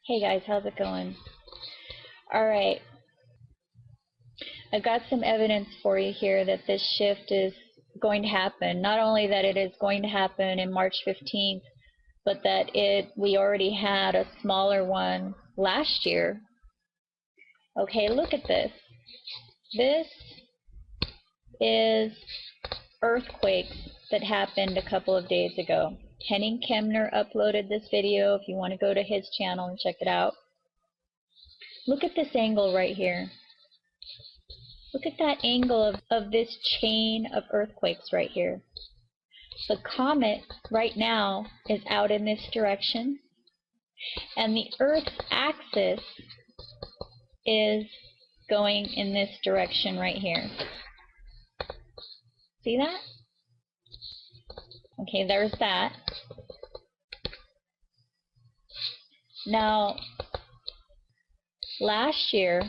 Hey guys, how's it going? Alright, I've got some evidence for you here that this shift is going to happen. Not only that it is going to happen in March 15th, but that we already had a smaller one last year. Okay, look at this. This is earthquakes that happened a couple of days ago. Henning Kemner uploaded this video if you want to go to his channel and check it out. Look at this angle right here. Look at that angle of this chain of earthquakes right here. The comet right now is out in this direction, and the Earth's axis is going in this direction right here. See that? Okay, there's that. Now, last year,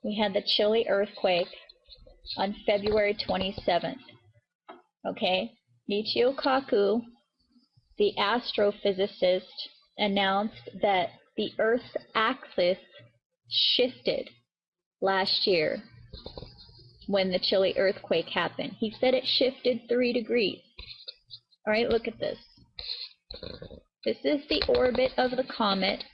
we had the Chile earthquake on February 27th. Okay, Michio Kaku, the astrophysicist, announced that the Earth's axis shifted last year when the Chile earthquake happened. He said it shifted 3 degrees. All right, look at this. This is the orbit of the comet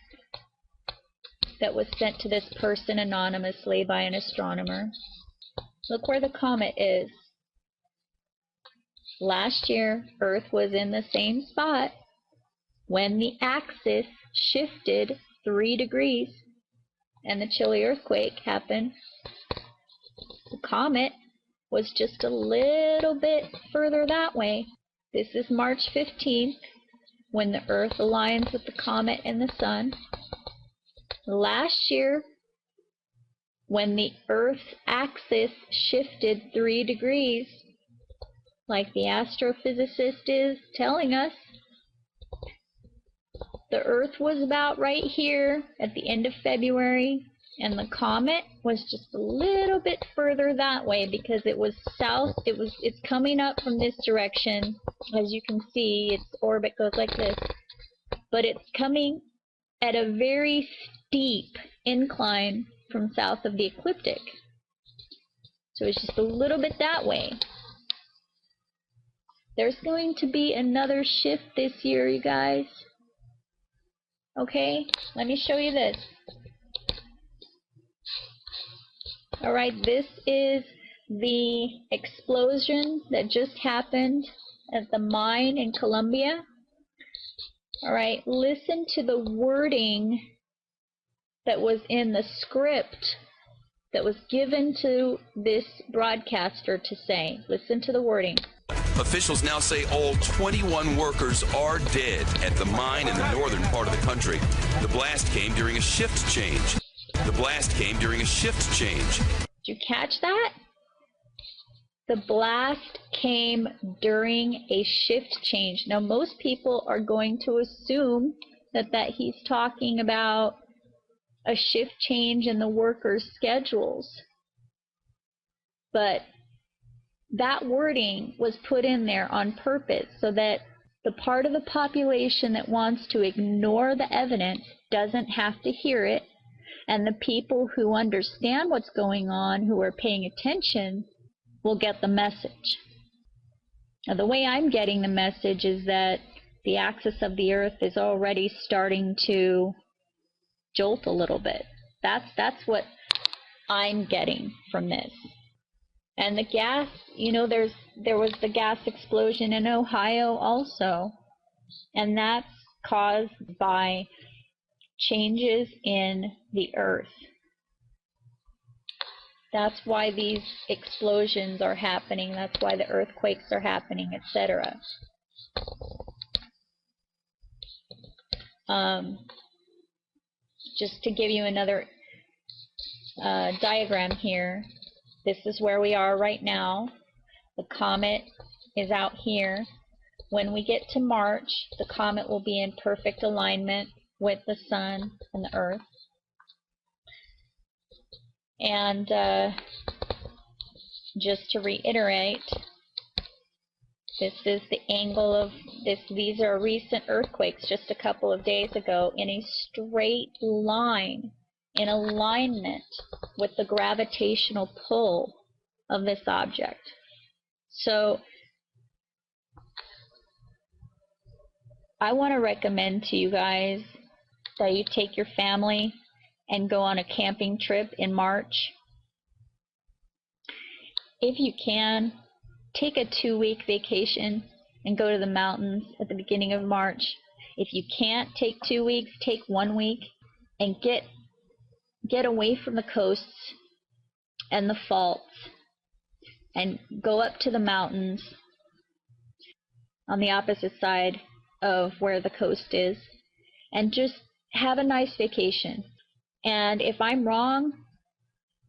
that was sent to this person anonymously by an astronomer. Look where the comet is. Last year, Earth was in the same spot when the axis shifted 3 degrees and the Chile earthquake happened. The comet was just a little bit further that way. This is March 15th, when the Earth aligns with the comet and the Sun. Last year, when the Earth's axis shifted 3 degrees, like the astrophysicist is telling us, the Earth was about right here at the end of February, and the comet was just a little bit further that way because it was south. It's coming up from this direction. As you can see, its orbit goes like this, but it's coming at a very steep incline from south of the ecliptic. So it's just a little bit that way. There's going to be another shift this year, you guys. Okay, let me show you this. Alright, this is the explosion that just happened at the mine in Colombia. Alright, listen to the wording that was in the script that was given to this broadcaster to say. Listen to the wording. Officials now say all 21 workers are dead at the mine in the northern part of the country. The blast came during a shift change. Did you catch that? The blast came during a shift change. Now, most people are going to assume that he's talking about a shift change in the workers' schedules. But that wording was put in there on purpose so that the part of the population that wants to ignore the evidence doesn't have to hear it, and the people who understand what's going on, who are paying attention, will get the message. Now, the way I'm getting the message is that the axis of the Earth is already starting to jolt a little bit. That's what I'm getting from this. And the gas, you know, there was the gas explosion in Ohio also, and that's caused by changes in the Earth. That's why these explosions are happening. That's why the earthquakes are happening, etc. Just to give you another diagram here, this is where we are right now. The comet is out here. When we get to March, the comet will be in perfect alignment with the Sun and the Earth. And just to reiterate, This is the angle of this. These are recent earthquakes just a couple of days ago in a straight line, in alignment with the gravitational pull of this object. So I want to recommend to you guys that you take your family and go on a camping trip in March. If you can, take a 2-week vacation and go to the mountains at the beginning of March. If you can't take 2 weeks, take 1 week and get away from the coasts and the faults and go up to the mountains on the opposite side of where the coast is and just have a nice vacation. And if I'm wrong,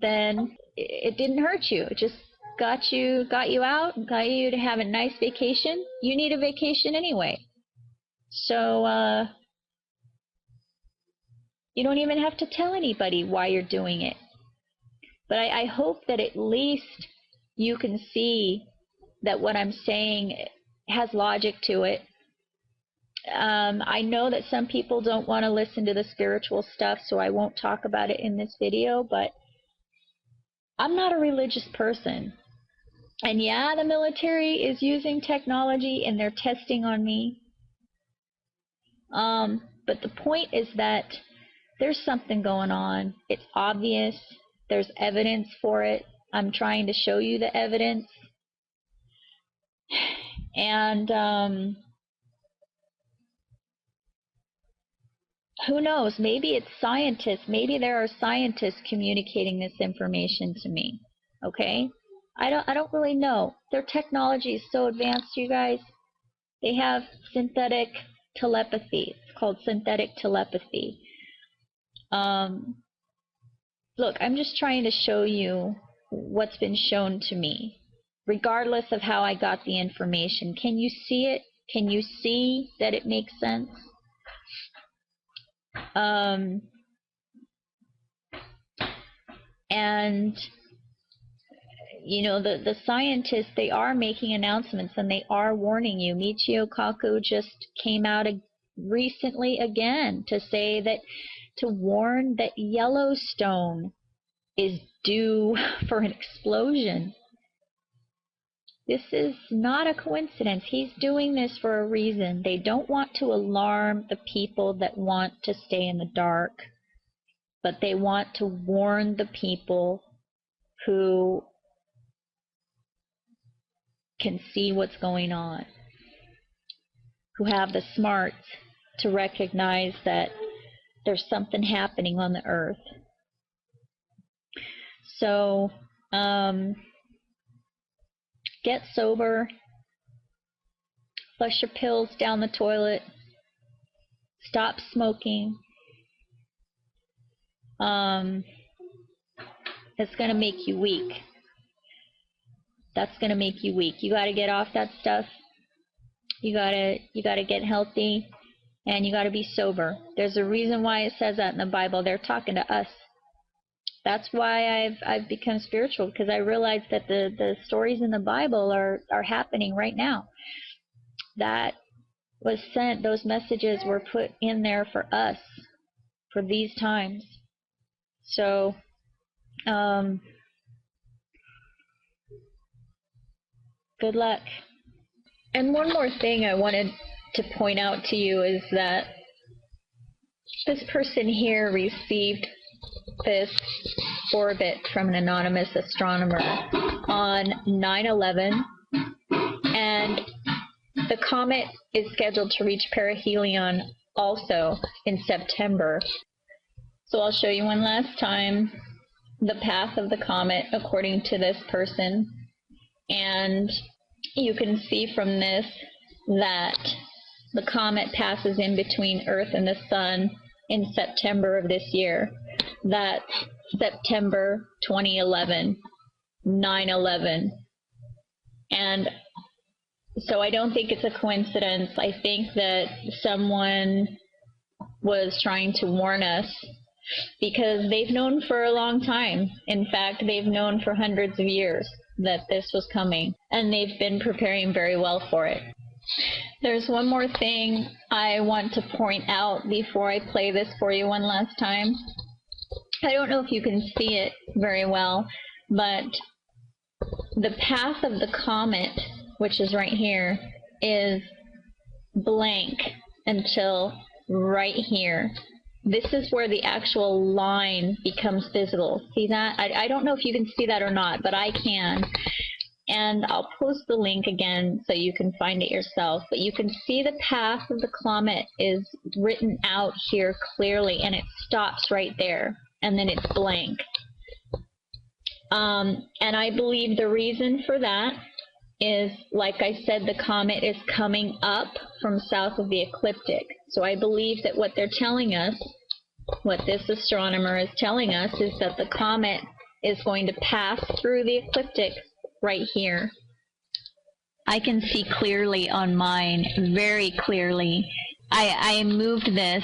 then it didn't hurt you. It just got you out, got you to have a nice vacation. You need a vacation anyway. So you don't even have to tell anybody why you're doing it. But I hope that at least you can see that what I'm saying has logic to it. I know that some people don't want to listen to the spiritual stuff, so I won't talk about it in this video, but I'm not a religious person. And yeah, the military is using technology and they're testing on me. But the point is that there's something going on. It's obvious. There's evidence for it. I'm trying to show you the evidence. And who knows? Maybe it's scientists. Maybe there are scientists communicating this information to me. Okay? I don't really know. Their technology is so advanced, you guys. They have synthetic telepathy. It's called synthetic telepathy. Look, I'm just trying to show you what's been shown to me, regardless of how I got the information. Can you see it? Can you see that it makes sense? And you know, the scientists, they are making announcements and they are warning you. Michio Kaku just came out recently again to say that, to warn that Yellowstone is due for an explosion. This is not a coincidence. He's doing this for a reason. They don't want to alarm the people that want to stay in the dark, but they want to warn the people who can see what's going on, who have the smarts to recognize that there's something happening on the earth. So get sober, flush your pills down the toilet, stop smoking. It's going to make you weak. That's going to make you weak. You got to get off that stuff. You got to get healthy, and you got to be sober. There's a reason why it says that in the Bible. They're talking to us. That's why I've become spiritual, because I realized that the stories in the Bible are happening right now. That was sent, those messages were put in there for us, for these times. So, good luck. And one more thing I wanted to point out to you is that this person here received this orbit from an anonymous astronomer on 9/11, and the comet is scheduled to reach perihelion also in September. So I'll show you one last time the path of the comet according to this person, and you can see from this that the comet passes in between Earth and the Sun in September of this year. That's September 2011, 9/11. And so I don't think it's a coincidence. I think that someone was trying to warn us, because they've known for a long time. In fact, they've known for hundreds of years. that this was coming, and they've been preparing very well for it. There's one more thing I want to point out before I play this for you one last time. I don't know if you can see it very well, but the path of the comet, which is right here, is blank until right here. This is where the actual line becomes visible. See that? I don't know if you can see that or not, but I can. And I'll post the link again so you can find it yourself. But you can see the path of the comet is written out here clearly, and it stops right there, and then it's blank. And I believe the reason for that is, like I said, the comet is coming up from south of the ecliptic. So I believe that what they're telling us, what this astronomer is telling us, is that the comet is going to pass through the ecliptic right here. I can see clearly on mine, very clearly. I moved the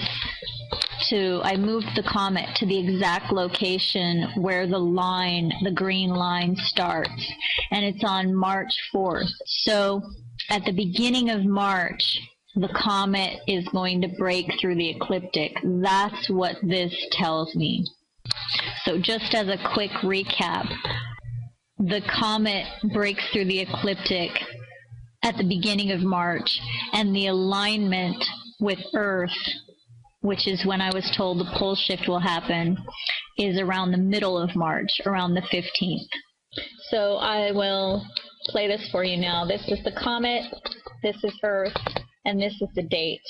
comet to the exact location where the line, the green line, starts, and it's on March 4th. So at the beginning of March, the comet is going to break through the ecliptic. That's what this tells me. So just as a quick recap, the comet breaks through the ecliptic at the beginning of March, and the alignment with Earth, which is when I was told the pole shift will happen, is around the middle of March, around the 15th. So I will play this for you now. This is the comet, this is Earth, and this is the date.